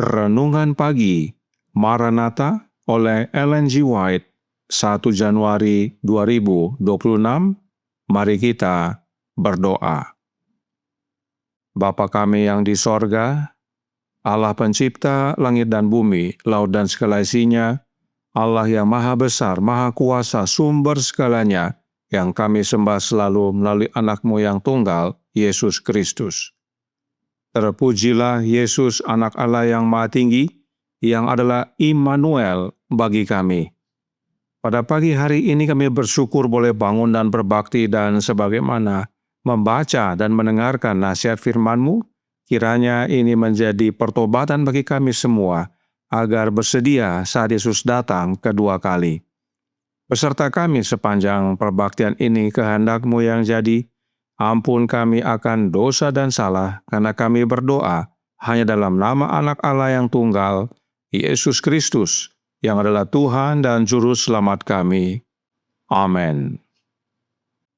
Renungan Pagi Maranatha oleh Ellen G. White, 1 Januari 2026. Mari kita berdoa. Bapa kami yang di sorga, Allah pencipta langit dan bumi, laut dan segala isinya, Allah yang maha besar, maha kuasa, sumber segalanya, yang kami sembah selalu melalui anak-Mu yang tunggal, Yesus Kristus. Terpujilah Yesus, anak Allah yang maha tinggi, yang adalah Immanuel bagi kami. Pada pagi hari ini kami bersyukur boleh bangun dan berbakti, dan sebagaimana membaca dan mendengarkan nasihat firman-Mu, kiranya ini menjadi pertobatan bagi kami semua, agar bersedia saat Yesus datang kedua kali. Beserta kami sepanjang perbaktian ini, kehendak-Mu yang jadi, ampun kami akan dosa dan salah, karena kami berdoa hanya dalam nama anak Allah yang tunggal, Yesus Kristus, yang adalah Tuhan dan Juru Selamat kami. Amin.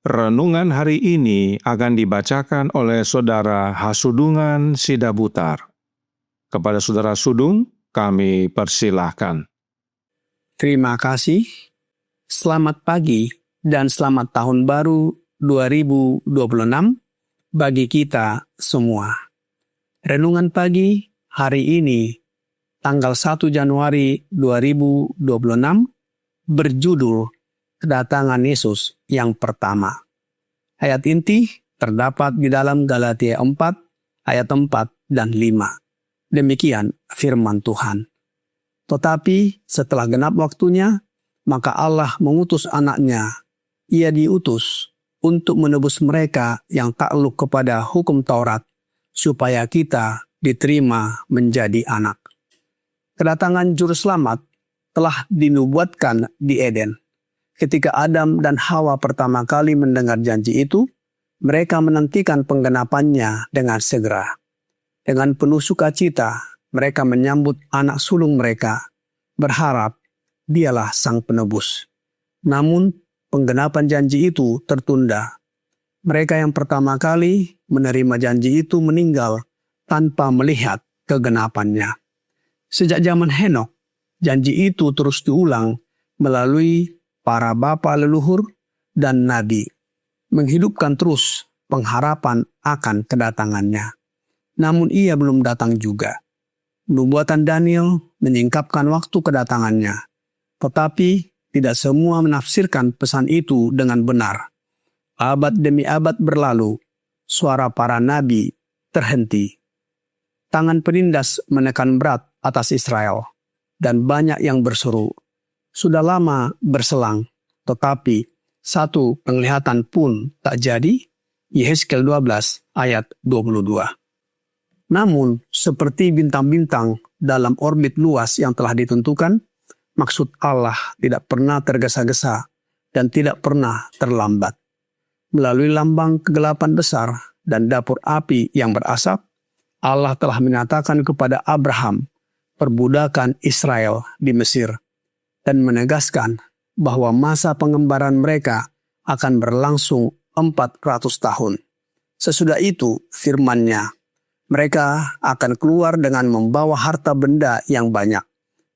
Renungan hari ini akan dibacakan oleh Saudara Hasudungan Sidabutar. Kepada Saudara Sudung, kami persilahkan. Terima kasih. Selamat pagi dan selamat tahun baru 2026 bagi kita semua. Renungan pagi hari ini, tanggal 1 Januari 2026, berjudul Kedatangan Yesus yang pertama. Ayat inti terdapat di dalam Galatia 4, ayat 4 dan 5. Demikian firman Tuhan. Tetapi setelah genap waktunya, maka Allah mengutus anaknya. Ia diutus untuk menebus mereka yang takluk kepada hukum Taurat, supaya kita diterima menjadi anak. Kedatangan Juru Selamat telah dinubuatkan di Eden. Ketika Adam dan Hawa pertama kali mendengar janji itu, mereka menantikan penggenapannya dengan segera. Dengan penuh sukacita, mereka menyambut anak sulung mereka, berharap dialah sang penebus. Namun, penggenapan janji itu tertunda. Mereka yang pertama kali menerima janji itu meninggal tanpa melihat kegenapannya. Sejak zaman Henokh, janji itu terus diulang melalui para bapa leluhur dan nabi, menghidupkan terus pengharapan akan kedatangannya. Namun ia belum datang juga. Nubuatan Daniel menyingkapkan waktu kedatangannya, tetapi tidak semua menafsirkan pesan itu dengan benar. Abad demi abad berlalu, suara para nabi terhenti. Tangan penindas menekan berat atas Israel, dan banyak yang berseru, "Sudah lama berselang, tetapi satu penglihatan pun tak jadi." Yehezkiel 12 ayat 22. Namun, seperti bintang-bintang dalam orbit luas yang telah ditentukan, maksud Allah tidak pernah tergesa-gesa dan tidak pernah terlambat. Melalui lambang kegelapan besar dan dapur api yang berasap, Allah telah menyatakan kepada Abraham perbudakan Israel di Mesir dan menegaskan bahwa masa pengembaraan mereka akan berlangsung 400 tahun. Sesudah itu, firman-Nya, mereka akan keluar dengan membawa harta benda yang banyak.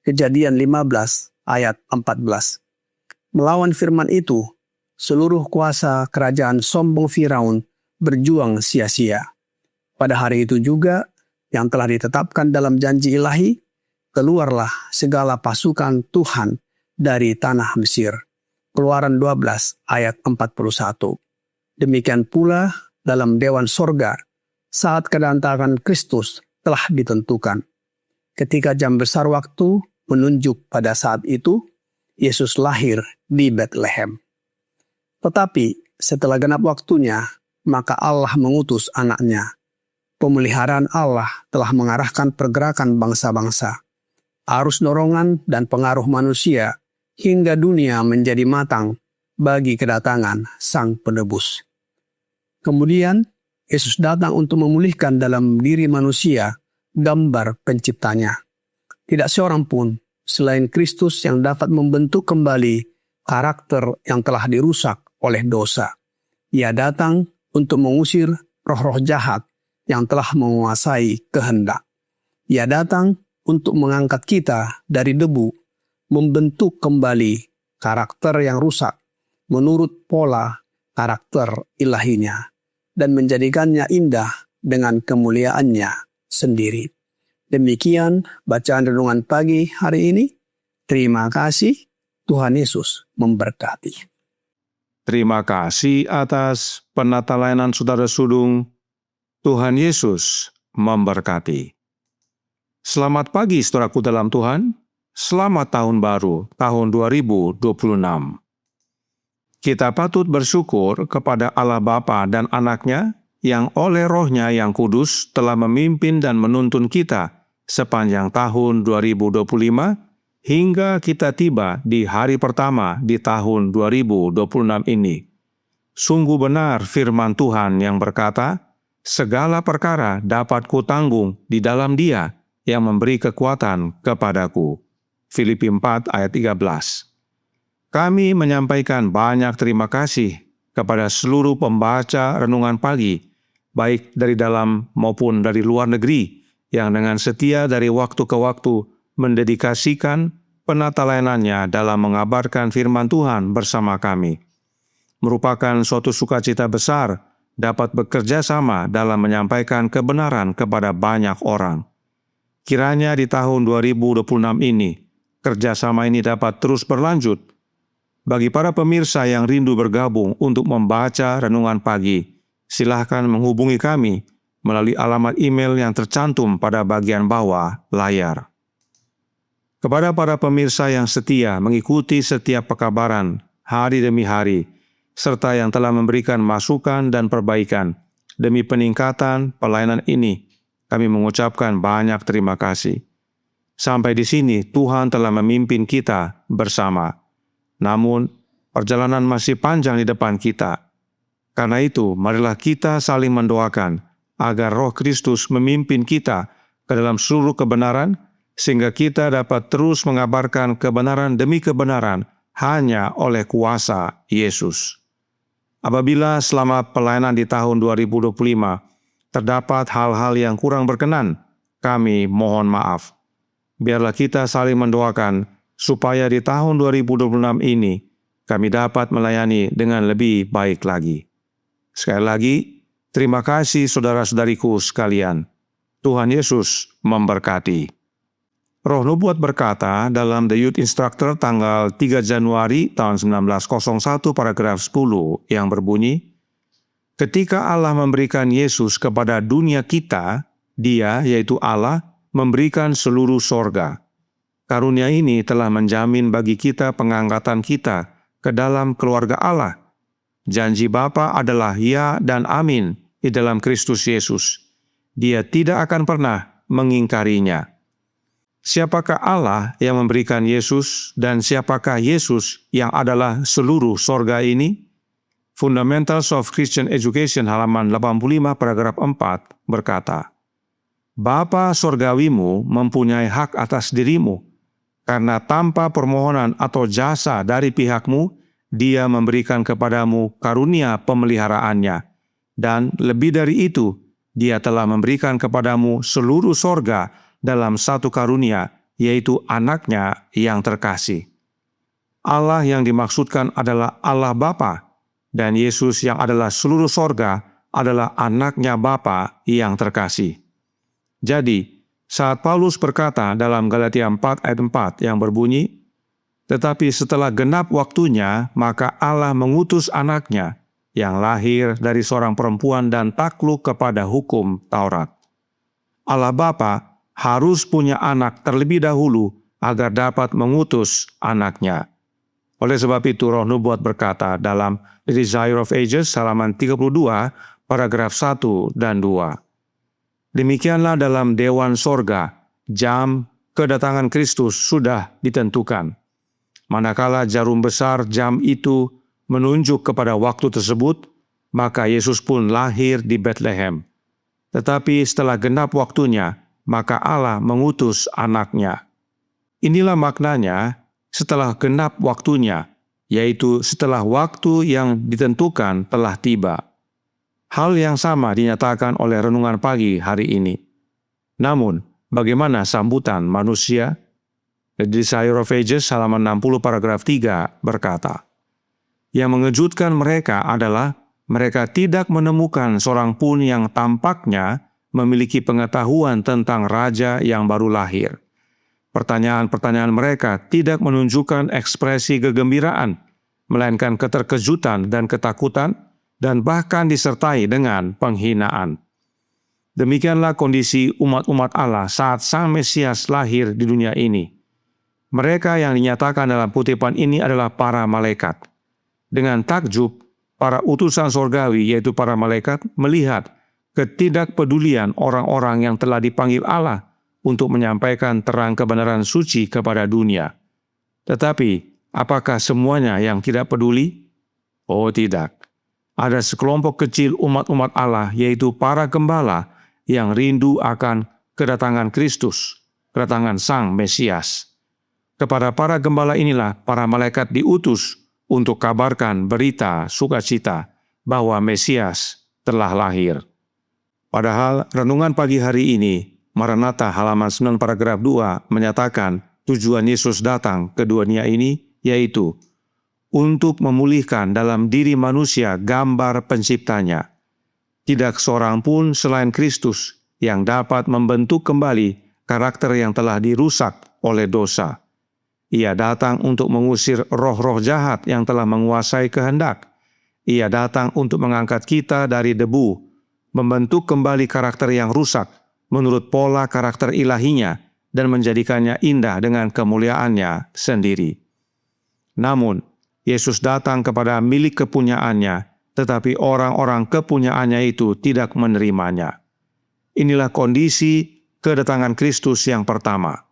Kejadian 15 ayat 14. Melawan firman itu, seluruh kuasa kerajaan sombong Firaun berjuang sia-sia. Pada hari itu juga, yang telah ditetapkan dalam janji ilahi, keluarlah segala pasukan Tuhan dari tanah Mesir. Keluaran 12 ayat 41. Demikian pula dalam Dewan Sorga, saat kedatangan Kristus telah ditentukan. Ketika jam besar waktu menunjuk pada saat itu, Yesus lahir di Bethlehem. Tetapi setelah genap waktunya, maka Allah mengutus anaknya. Pemeliharaan Allah telah mengarahkan pergerakan bangsa-bangsa, arus dorongan dan pengaruh manusia, hingga dunia menjadi matang bagi kedatangan Sang Penebus. Kemudian, Yesus datang untuk memulihkan dalam diri manusia gambar penciptanya. Tidak seorang pun selain Kristus yang dapat membentuk kembali karakter yang telah dirusak oleh dosa. Ia datang untuk mengusir roh-roh jahat yang telah menguasai kehendak. Ia datang untuk mengangkat kita dari debu, membentuk kembali karakter yang rusak menurut pola karakter ilahinya, dan menjadikannya indah dengan kemuliaannya sendiri. Demikian bacaan renungan pagi hari ini. Terima kasih. Tuhan Yesus memberkati. Terima kasih atas penata layanan Saudara Sudung. Tuhan Yesus memberkati. Selamat pagi saudaraku dalam Tuhan. Selamat tahun baru, tahun 2026. Kita patut bersyukur kepada Allah Bapa dan Anak-Nya yang oleh Roh-Nya yang kudus telah memimpin dan menuntun kita sepanjang tahun 2025 hingga kita tiba di hari pertama di tahun 2026 ini. Sungguh benar firman Tuhan yang berkata, segala perkara dapat kutanggung di dalam Dia yang memberi kekuatan kepadaku. Filipi 4 ayat 13. Kami menyampaikan banyak terima kasih kepada seluruh pembaca renungan pagi, baik dari dalam maupun dari luar negeri, yang dengan setia dari waktu ke waktu mendedikasikan penata layanannya dalam mengabarkan firman Tuhan bersama kami. Merupakan suatu sukacita besar dapat bekerja sama dalam menyampaikan kebenaran kepada banyak orang. Kiranya di tahun 2026 ini, kerjasama ini dapat terus berlanjut. Bagi para pemirsa yang rindu bergabung untuk membaca renungan pagi, silahkan menghubungi kami melalui alamat email yang tercantum pada bagian bawah layar. Kepada para pemirsa yang setia mengikuti setiap pekabaran hari demi hari, serta yang telah memberikan masukan dan perbaikan demi peningkatan pelayanan ini, kami mengucapkan banyak terima kasih. Sampai di sini Tuhan telah memimpin kita bersama. Namun, perjalanan masih panjang di depan kita. Karena itu, marilah kita saling mendoakan agar Roh Kristus memimpin kita ke dalam seluruh kebenaran, sehingga kita dapat terus mengabarkan kebenaran demi kebenaran hanya oleh kuasa Yesus. Apabila selama pelayanan di tahun 2025 terdapat hal-hal yang kurang berkenan, kami mohon maaf. Biarlah kita saling mendoakan supaya di tahun 2026 ini kami dapat melayani dengan lebih baik lagi. Sekali lagi, terima kasih saudara-saudariku sekalian. Tuhan Yesus memberkati. Roh Nubuat berkata dalam The Youth Instructor tanggal 3 Januari tahun 1901 paragraf 10 yang berbunyi, ketika Allah memberikan Yesus kepada dunia kita, Dia, yaitu Allah, memberikan seluruh sorga. Karunia ini telah menjamin bagi kita pengangkatan kita ke dalam keluarga Allah. Janji Bapa adalah ya dan amin di dalam Kristus Yesus. Dia tidak akan pernah mengingkarinya. Siapakah Allah yang memberikan Yesus dan siapakah Yesus yang adalah seluruh sorga ini? Fundamentals of Christian Education halaman 85 paragraf 4 berkata, Bapa sorgawimu mempunyai hak atas dirimu, karena tanpa permohonan atau jasa dari pihakmu, Dia memberikan kepadamu karunia pemeliharaannya, dan lebih dari itu, Dia telah memberikan kepadamu seluruh sorga dalam satu karunia, yaitu Anak-Nya yang terkasih. Allah yang dimaksudkan adalah Allah Bapa, dan Yesus yang adalah seluruh sorga adalah Anak-Nya Bapa yang terkasih. Jadi, saat Paulus berkata dalam Galatia 4 ayat 4 yang berbunyi, tetapi setelah genap waktunya, maka Allah mengutus Anak-Nya yang lahir dari seorang perempuan dan takluk kepada hukum Taurat. Allah Bapa harus punya anak terlebih dahulu agar dapat mengutus Anak-Nya. Oleh sebab itu, Roh Nubuat berkata dalam The Desire of Ages halaman 32 paragraf 1 dan 2. Demikianlah dalam Dewan Sorga, jam kedatangan Kristus sudah ditentukan. Manakala jarum besar jam itu menunjuk kepada waktu tersebut, maka Yesus pun lahir di Bethlehem. Tetapi setelah genap waktunya, maka Allah mengutus Anak-Nya. Inilah maknanya setelah genap waktunya, yaitu setelah waktu yang ditentukan telah tiba. Hal yang sama dinyatakan oleh renungan pagi hari ini. Namun, bagaimana sambutan manusia? The Desire of Ages halaman 60 paragraf 3 berkata, yang mengejutkan mereka adalah mereka tidak menemukan seorang pun yang tampaknya memiliki pengetahuan tentang raja yang baru lahir. Pertanyaan-pertanyaan mereka tidak menunjukkan ekspresi kegembiraan, melainkan keterkejutan dan ketakutan, dan bahkan disertai dengan penghinaan. Demikianlah kondisi umat-umat Allah saat Sang Mesias lahir di dunia ini. Mereka yang dinyatakan dalam kutipan ini adalah para malaikat. Dengan takjub, para utusan sorgawi yaitu para malaikat melihat ketidakpedulian orang-orang yang telah dipanggil Allah untuk menyampaikan terang kebenaran suci kepada dunia. Tetapi, apakah semuanya yang tidak peduli? Oh tidak. Ada sekelompok kecil umat-umat Allah yaitu para gembala yang rindu akan kedatangan Kristus, kedatangan Sang Mesias. Kepada para gembala inilah para malaikat diutus untuk kabarkan berita sukacita bahwa Mesias telah lahir. Padahal renungan pagi hari ini, Maranatha halaman 9 paragraf 2 menyatakan tujuan Yesus datang ke dunia ini yaitu untuk memulihkan dalam diri manusia gambar penciptanya. Tidak seorang pun selain Kristus yang dapat membentuk kembali karakter yang telah dirusak oleh dosa. Ia datang untuk mengusir roh-roh jahat yang telah menguasai kehendak. Ia datang untuk mengangkat kita dari debu, membentuk kembali karakter yang rusak menurut pola karakter ilahinya dan menjadikannya indah dengan kemuliaannya sendiri. Namun, Yesus datang kepada milik kepunyaannya, tetapi orang-orang kepunyaannya itu tidak menerimanya. Inilah kondisi kedatangan Kristus yang pertama.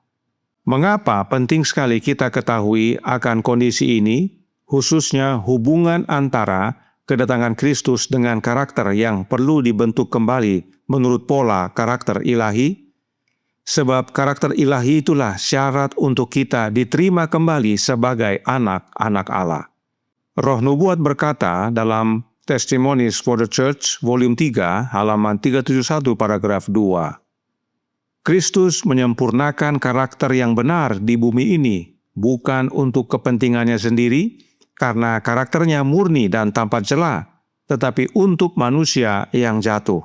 Mengapa penting sekali kita ketahui akan kondisi ini, khususnya hubungan antara kedatangan Kristus dengan karakter yang perlu dibentuk kembali menurut pola karakter ilahi? Sebab karakter ilahi itulah syarat untuk kita diterima kembali sebagai anak-anak Allah. Roh Nubuat berkata dalam Testimonies for the Church, volume 3, halaman 371 paragraf 2. Kristus menyempurnakan karakter yang benar di bumi ini, bukan untuk kepentingannya sendiri, karena karakternya murni dan tanpa celah, tetapi untuk manusia yang jatuh.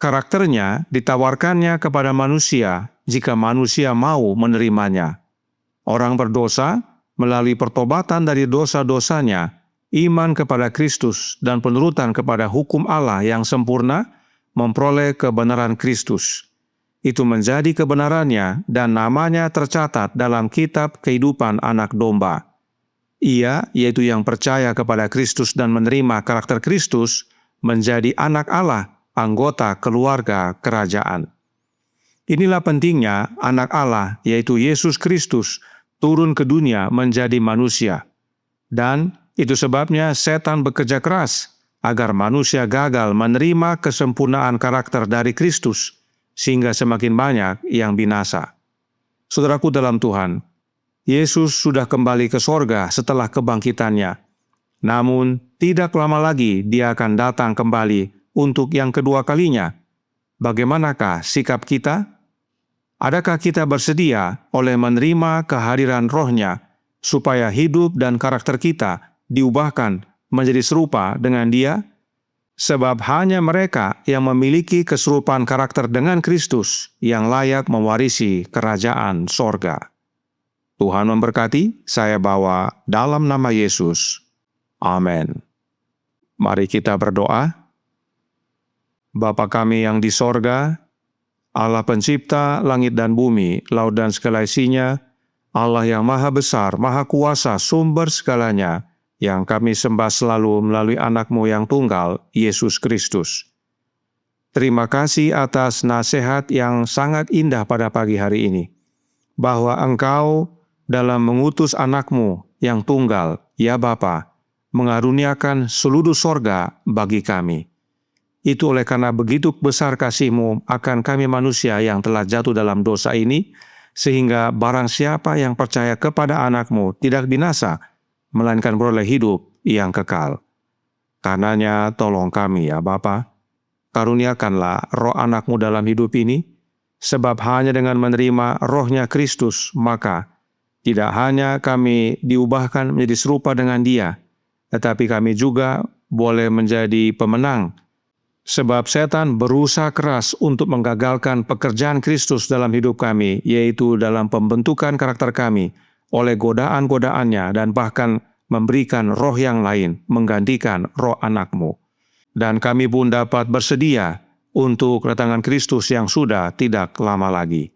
Karakternya ditawarkannya kepada manusia jika manusia mau menerimanya. Orang berdosa, melalui pertobatan dari dosa-dosanya, iman kepada Kristus dan penurutan kepada hukum Allah yang sempurna, memperoleh kebenaran Kristus. Itu menjadi kebenarannya dan namanya tercatat dalam kitab kehidupan anak domba. Ia, yaitu yang percaya kepada Kristus dan menerima karakter Kristus, menjadi anak Allah, anggota keluarga kerajaan. Inilah pentingnya anak Allah, yaitu Yesus Kristus, turun ke dunia menjadi manusia. Dan itu sebabnya setan bekerja keras agar manusia gagal menerima kesempurnaan karakter dari Kristus, sehingga semakin banyak yang binasa. Saudaraku dalam Tuhan, Yesus sudah kembali ke sorga setelah kebangkitannya. Namun, tidak lama lagi dia akan datang kembali untuk yang kedua kalinya. Bagaimanakah sikap kita? Adakah kita bersedia oleh menerima kehadiran Roh-Nya, supaya hidup dan karakter kita diubahkan menjadi serupa dengan Dia? Sebab hanya mereka yang memiliki keserupaan karakter dengan Kristus yang layak mewarisi kerajaan sorga. Tuhan memberkati, saya bawa dalam nama Yesus. Amin. Mari kita berdoa. Bapa kami yang di sorga, Allah pencipta langit dan bumi, laut dan segala isinya, Allah yang maha besar, maha kuasa, sumber segalanya, yang kami sembah selalu melalui anak-Mu yang tunggal, Yesus Kristus. Terima kasih atas nasihat yang sangat indah pada pagi hari ini, bahwa Engkau dalam mengutus anak-Mu yang tunggal, ya Bapa, mengaruniakan seluruh sorga bagi kami. Itu oleh karena begitu besar kasih-Mu akan kami manusia yang telah jatuh dalam dosa ini, sehingga barang siapa yang percaya kepada anak-Mu tidak binasa, melainkan beroleh hidup yang kekal. Karenanya tolong kami ya Bapa, karuniakanlah roh anak-Mu dalam hidup ini, Sebab hanya dengan menerima rohnya Kristus, maka tidak hanya kami diubahkan menjadi serupa dengan Dia, tetapi kami juga boleh menjadi pemenang. Sebab setan berusaha keras untuk menggagalkan pekerjaan Kristus dalam hidup kami, yaitu dalam pembentukan karakter kami oleh godaan-godaannya dan bahkan memberikan roh yang lain menggantikan roh anak-Mu. Dan kami pun dapat bersedia untuk kedatangan Kristus yang sudah tidak lama lagi.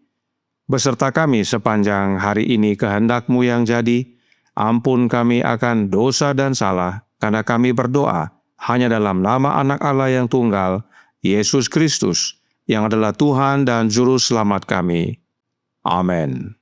Beserta kami sepanjang hari ini kehendak-Mu yang jadi, ampun kami akan dosa dan salah, karena kami berdoa hanya dalam nama Anak Allah yang tunggal, Yesus Kristus, yang adalah Tuhan dan Juru Selamat kami. Amin.